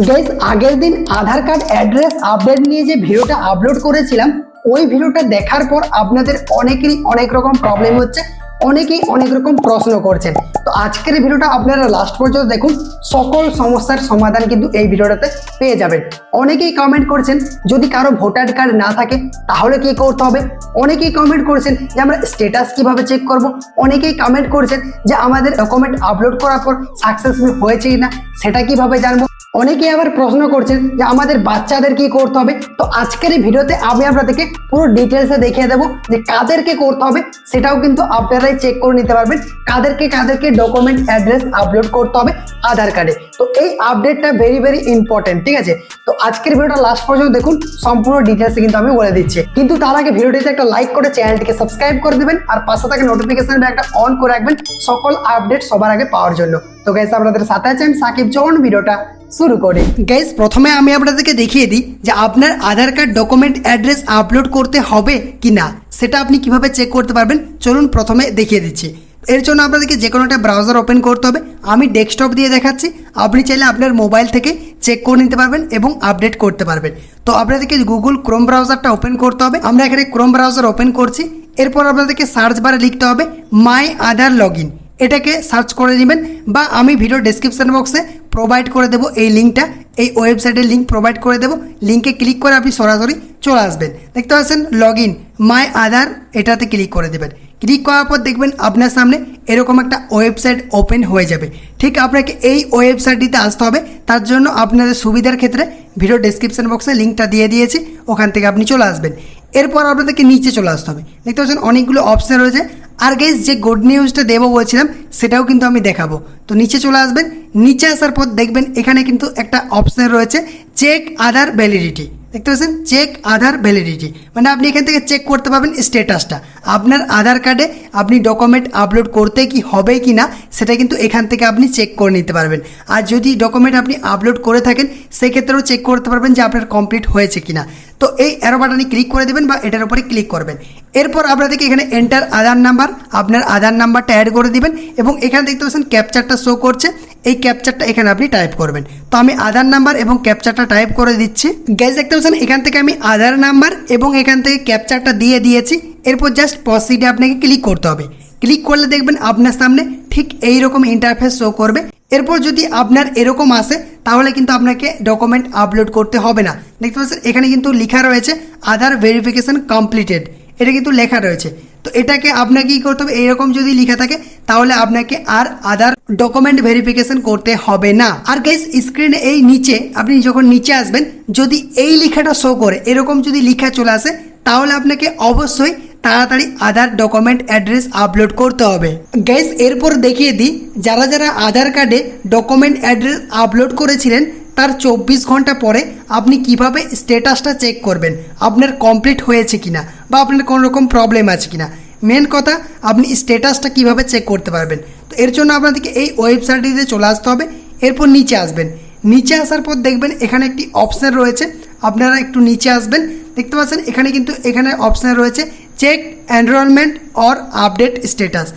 Guys আগের দিন আধার card address update নিয়ে যে ভিডিওটা আপলোড করেছিলাম, ওই ভিডিওটা দেখার পর আপনাদের অনেকেরই অনেক রকম প্রবলেম হচ্ছে, অনেকেই অনেক রকম প্রশ্ন করছেন। তো আজকের এই ভিডিওটা আপনারা লাস্ট পর্যন্ত দেখুন, সকল সমস্যার সমাধান কিন্তু এই ভিডিওটাতে পেয়ে যাবেন। অনেকেই কমেন্ট করছেন যদি কারো ভোটার কার্ড না থাকে তাহলে কি করতে হবে, অনেকেই কমেন্ট করছেন যে আমরা স্ট্যাটাস কিভাবে চেক করব, অনেকেই কমেন্ট করছেন যে আমাদের ডকুমেন্ট আপলোড করার পর সাকসেসফুল হয়েছে কিনা সেটা কিভাবে জানবো, অনেকেই আবার প্রশ্ন করছেন যে আমাদের বাচ্চাদের কি করতে হবে। তো আজকের এই ভিডিওতে আমি আপনাদেরকে পুরো ডিটেলসে দেখিয়ে দেবো যে কাদেরকে করতে হবে, সেটাও কিন্তু আপনারাই চেক করে নিতে পারবেন কাদেরকে ডকুমেন্ট অ্যাড্রেস আপলোড করতে হবে আধার কার্ডে। তো এই আপডেটটা ভেরি ইম্পর্টেন্ট, ঠিক আছে। তো আজকের ভিডিওটা লাস্ট পর্যন্ত দেখুন, সম্পূর্ণ ডিটেলসে কিন্তু আমি বলে দিচ্ছি। কিন্তু তার আগে ভিডিওটিতে একটা লাইক করে চ্যানেলটিকে সাবস্ক্রাইব করে দেবেন আর পাশে থাকা নোটিফিকেশন একটা অন করে রাখবেন সকল আপডেট সবার আগে পাওয়ার জন্য। তো গাইস আপনাদের সাথে আছে আমি সাকিব, চলুন ভিডিওটা শুরু করি। গাইস প্রথমে আমি আপনাদেরকে দেখিয়ে দিই যে আপনার আধার কার্ড ডকুমেন্ট অ্যাড্রেস আপলোড করতে হবে কি না সেটা আপনি কিভাবে চেক করতে পারবেন, চলুন প্রথমে দেখিয়ে দিচ্ছি। এর জন্য আপনাদেরকে যে কোনো একটা ব্রাউজার ওপেন করতে হবে। আমি ডেস্কটপ দিয়ে দেখাচ্ছি, আপনি চাইলে আপনার মোবাইল থেকে চেক করে নিতে পারবেন এবং আপডেট করতে পারবেন। তো আপনাদেরকে গুগল ক্রোম ব্রাউজারটা ওপেন করতে হবে। আমরা এখানে ক্রোম ব্রাউজার ওপেন করছি। এরপর আপনাদেরকে সার্চ বারে লিখতে হবে মাই আধার লগ ইন, এটাকে সার্চ করে নেবেন বা আমি ভিডিও ডেসক্রিপশন বক্সে প্রোভাইড করে দেবো এই লিঙ্কটা, এই ওয়েবসাইটের লিঙ্ক প্রোভাইড করে দেবো। লিঙ্কে ক্লিক করে আপনি সরাসরি চলে আসবেন। দেখতে পাচ্ছেন লগ ইন মাই আধার, এটাতে ক্লিক করে দেবেন। ক্লিক করার পর দেখবেন আপনার সামনে এরকম একটা ওয়েবসাইট ওপেন হয়ে যাবে। ঠিক আপনাকে এই ওয়েবসাইটটিতে আসতে হবে। তার জন্য আপনাদের সুবিধার ক্ষেত্রে ভিডিও ডেসক্রিপশন বক্সে লিঙ্কটা দিয়ে দিয়েছি, ওখান থেকে আপনি চলে আসবেন। এরপর আপনাদেরকে নিচে চলে আসতে হবে। দেখতে পাচ্ছেন অনেকগুলো অপশান রয়েছে। আর গাইস যে গুড নিউজটা দেবো বলছিলাম সেটাও কিন্তু আমি দেখাবো। তো নিচে চলে আসবেন। নিচে আসার পর দেখবেন এখানে কিন্তু একটা অপশান রয়েছে চেক আধার ভ্যালিডিটি। দেখতে পাচ্ছেন চেক আধার ভ্যালিডিটি, মানে আপনি এখান থেকে চেক করতে পারবেন স্ট্যাটাসটা আপনার আধার কার্ডে আপনি ডকুমেন্ট আপলোড করতে কি হবে কি না সেটা কিন্তু এখান থেকে আপনি চেক করে নিতে পারবেন। আর যদি ডকুমেন্ট আপনি আপলোড করে থাকেন সেক্ষেত্রেও চেক করতে পারবেন যে আপনার কমপ্লিট হয়েছে কিনা। তো এই অ্যারো বাটনে ক্লিক করে দেবেন বা এটার উপরে ক্লিক করবেন। এরপর আপনাদেরকে এখানে এন্টার আধার নাম্বার, আপনার আধার নাম্বারটা অ্যাড করে দিবেন এবং এখানে দেখতে পাচ্ছেন ক্যাপচারটা শো করছে, এই ক্যাপচারটা এখানে আপনি টাইপ করবেন। তো আমি আধার নাম্বার এবং ক্যাপচারটা টাইপ করে দিচ্ছি। গাইস দেখতে পাচ্ছেন এখান থেকে আমি আধার নাম্বার এবং এখান থেকে ক্যাপচারটা দিয়ে দিয়েছি। এরপর জাস্ট প্রসিডে আপনাকে ক্লিক করতে হবে। ক্লিক করলে দেখবেন আপনার সামনে ঠিক এইরকম ইন্টারফেস শো করবে। এরপর যদি আপনার এরকম আসে তাহলে কিন্তু আপনাকে ডকুমেন্ট আপলোড করতে হবে না। দেখতে পাচ্ছেন এখানে কিন্তু লেখা রয়েছে আধার ভেরিফিকেশন কমপ্লিটেড, এটা কিন্তু লেখা রয়েছে। তো এটাকে আপনাকে কী করতে হবে, এইরকম যদি লেখা থাকে তাহলে আপনাকে আর আধার ডকুমেন্ট ভেরিফিকেশন করতে হবে না। আর গাইস স্ক্রিনে এই নিচে আপনি যখন নিচে আসবেন, যদি এই লেখাটা শো করে এরকম যদি লেখা চলে আসে তাহলে আপনাকে অবশ্যই তাড়াতাড়ি আধার ডকুমেন্ট অ্যাড্রেস আপলোড করতে হবে। গাইস এরপর দেখিয়ে দিই যারা যারা আধার কার্ডে ডকুমেন্ট অ্যাড্রেস আপলোড করেছিলেন তার 24 ঘন্টা পরে আপনি কিভাবে স্ট্যাটাসটা চেক করবেন আপনার কমপ্লিট হয়েছে কিনা বা আপনার কোনো রকম প্রবলেম আছে কিনা। মেন কথা আপনি স্ট্যাটাসটা কিভাবে চেক করতে পারবেন। তো এর জন্য আপনাদেরকে এই ওয়েবসাইটটিতে চলে আসতে হবে। এরপর নিচে আসবেন। নিচে আসার পর দেখবেন এখানে একটি অপশান রয়েছে, আপনারা একটু নিচে আসবেন। দেখতে পাচ্ছেন এখানে কিন্তু এখানে অপশান রয়েছে check enrolment or update status,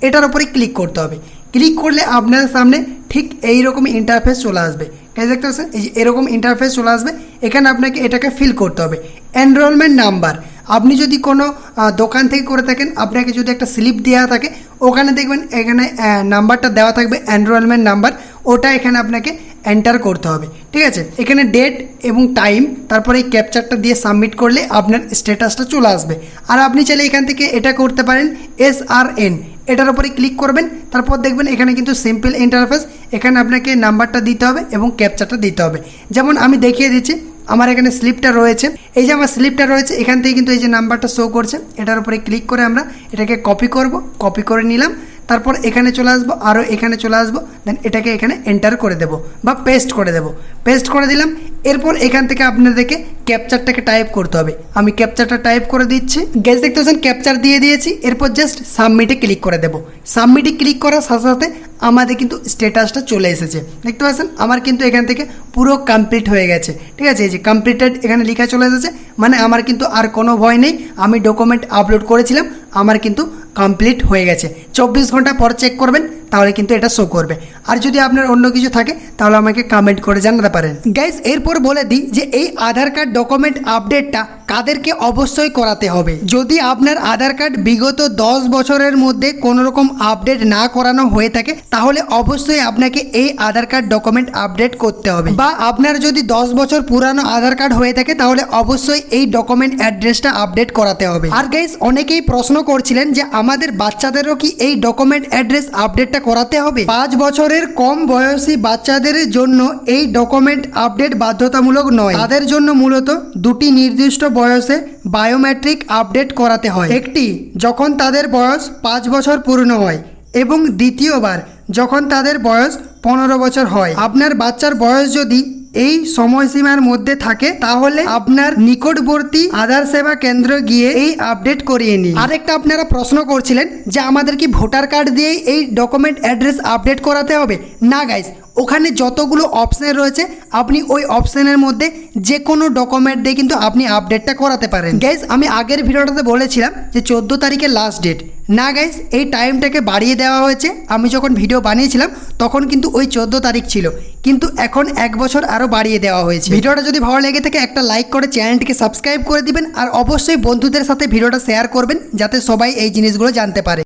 এটার উপরে ক্লিক করতে হবে। ক্লিক করলে আপনার সামনে ঠিক এইরকম ইন্টারফেস চলে আসবে। দেখতে পাচ্ছেন এই যে এরকম ইন্টারফেস চলে আসবে। এখানে আপনাকে এটাকে ফিল করতে হবে এনরোলমেন্ট নাম্বার। আপনি যদি কোনো দোকান থেকে করে থাকেন, আপনাকে যদি একটা স্লিপ দেওয়া থাকে ওখানে দেখবেন এখানে নাম্বারটা দেওয়া থাকবে এনরোলমেন্ট নাম্বার, ওটা এখানে আপনাকে এন্টার করতে হবে। ঠিক আছে, এখানে ডেট এবং টাইম, তারপরে এই ক্যাপচারটা দিয়ে সাবমিট করলে আপনার স্ট্যাটাসটা চলে আসবে। আর আপনি চাইলে এখান থেকে এটা করতে পারেন SRN, এটার উপরে ক্লিক করবেন। তারপর দেখবেন এখানে কিন্তু সিম্পল ইন্টারফেস, এখানে আপনাকে নাম্বারটা দিতে হবে এবং ক্যাপচারটা দিতে হবে। যেমন আমি দেখিয়ে দিচ্ছি, আমার এখানে স্লিপটা রয়েছে, এই যে আমার স্লিপটা রয়েছে এখান থেকে কিন্তু এই যে নাম্বারটা শো করছে, এটার উপরে ক্লিক করে আমরা এটাকে কপি করব। কপি করে নিলাম, তারপর এখানে চলে আসবো, আরও এখানে চলে আসবো, দেন এটাকে এখানে এন্টার করে দেবো বা পেস্ট করে দেবো। পেস্ট করে দিলাম। এরপর এখান থেকে আপনাদেরকে ক্যাপচারটাকে টাইপ করতে হবে। আমি ক্যাপচারটা টাইপ করে দিচ্ছি। গ্যাস দেখতে পাচ্ছেন ক্যাপচার দিয়ে দিয়েছি। এরপর জাস্ট সাবমিটে ক্লিক করে দেবো। সাবমিটে ক্লিক করার সাথে সাথে আমাদের কিন্তু স্ট্যাটাসটা চলে এসেছে। দেখতে পাচ্ছেন আমার কিন্তু এখান থেকে পুরো কমপ্লিট হয়ে গেছে। ঠিক আছে, এই যে কমপ্লিটেড এখানে লেখা চলে এসেছে, মানে আমার কিন্তু আর কোনো ভয় নেই। আমি ডকুমেন্ট আপলোড করেছিলাম, আমার কিন্তু কমপ্লিট হয়ে গেছে। 24 ঘন্টা পর চেক করবেন তাহলে কিন্তু এটা শো করবে। আর যদি আপনার অন্য কিছু থাকে তাহলে আমাকে কমেন্ট করে জানাতে পারেন। গাইস এরপর বলে দিই যে এই আধার কার্ড ডকুমেন্ট আপডেটটা কাদেরকে অবশ্যই করাতে হবে। যদি আপনার আধার কার্ড বিগত 10 বছরের মধ্যে কোনো রকম আপডেট না করানো হয়ে থাকে তাহলে অবশ্যই আপনাকে এই আধার কার্ড ডকুমেন্ট আপডেট করতে হবে। বা আপনার যদি 10 বছর পুরানো আধার কার্ড হয়ে থাকে তাহলে অবশ্যই এই ডকুমেন্ট অ্যাড্রেসটা আপডেট করাতে হবে। আর গাইস অনেকেই প্রশ্ন করছিলেন যে আমাদের বাচ্চাদেরও কি এই ডকুমেন্ট অ্যাড্রেস আপডেটটা করাতে হবে? 5 বছরের কম বয়সী বাচ্চাদের জন্য এই ডকুমেন্ট আপডেট বাধ্যতামূলক নয়। তাদের জন্য মূলত দুটি নির্দিষ্ট বয়সে বায়োমেট্রিক আপডেট করাতে হয়। একটি যখন তাদের বয়স 5 বছর পূর্ণ হয় এবং দ্বিতীয়বার যখন তাদের বয়স 15 বছর হয়। আপনার বাচ্চার বয়স যদি এই সময়সীমার মধ্যে থাকে তাহলে আপনার নিকটবর্তী আধার সেবা কেন্দ্র গিয়ে এই আপডেট করিয়ে নিন। আরেকটা আপনারা প্রশ্ন করছিলেন যে আমাদের কি ভোটার কার্ড দিয়ে এই ডকুমেন্ট অ্যাড্রেস আপডেট করাতে হবে? না গাইস, ওখানে যতগুলো অপশন রয়েছে আপনি ওই অপশনের মধ্যে যে কোনো ডকুমেন্ট দিয়ে কিন্তু আপনি আপডেটটা করাতে পারেন। গাইস আমি আগের ভিডিওটাতে বলেছিলাম যে 14 তারিখের লাস্ট ডেট। না গাইস, এই টাইমটাকে বাড়িয়ে দেওয়া হয়েছে। আমি যখন ভিডিও বানিয়েছিলাম তখন কিন্তু ওই 14 তারিখ ছিল, কিন্তু এখন 1 বছর আরও বাড়িয়ে দেওয়া হয়েছে। ভিডিওটা যদি ভালো লেগে থাকে একটা লাইক করে চ্যানেলটিকে সাবস্ক্রাইব করে দিবেন আর অবশ্যই বন্ধুদের সাথে ভিডিওটা শেয়ার করবেন যাতে সবাই এই জিনিসগুলো জানতে পারে।